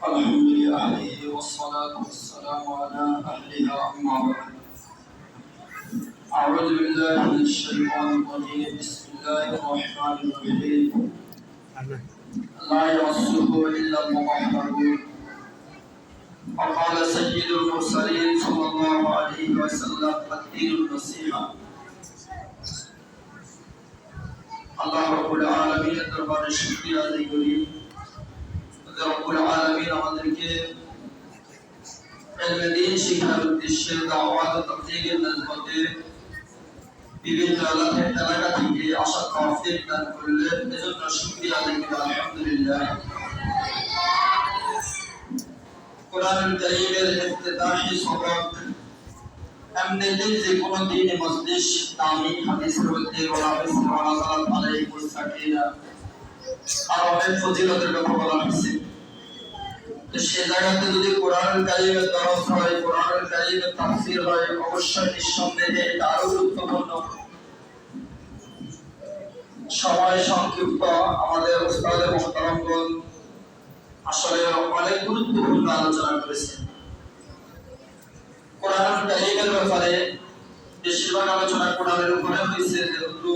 الحمد لله والصلاة والسلام على أهلها أما بعد. أعوذ بالله من الشيطان الرجيم. بسم الله الرحمن الرحيم. لا يمسه إلا المطهرون. وقال سيد المرسلين صلى الله عليه وسلم الدين النصيحة. الله رب العالمين দরবারে শুকরিয়া আদায় করি। রব্বুল আলামিন আমাদেরকে ইলমে দ্বীন শিক্ষার উদ্দেশ্যে দাওয়াত ও তাবলীগের নজমতে বিভিন্ন এলাকা থেকে আসা তৌফিক দান করলেন, এজন্য শুকরিয়া আদায় করি আলহামদুলিল্লাহ। কোরআনুল কারীমের ইফতিতাহি সবক এমনিতেই যে কোনো দ্বীনি মজলিস দামি হাদিসের মধ্যে বলা হয়েছে ওয়ালাযাত আলাইহিস সাকিনা আর অনেক ফজিলতের কথা বলা হয়েছে। তো সে জায়গাতে যদি কোরআনুল কারীমের দরস হয়, কোরআনুল কারীমের তাফসীর হয়, অবশ্যই নিঃসন্দেহে এটা আরো গুরুত্বপূর্ণ। সময় সংক্ষিপ্ত, আমাদের উস্তাদে মুহতারামগণ আসলে অনেক গুরুত্বপূর্ণ আলোচনা করেছেন। কোরআনুল কারীমের ব্যাপারে বেশিরভাগ আলোচনা কোরআনের উপরে হয়েছে, যেহেতু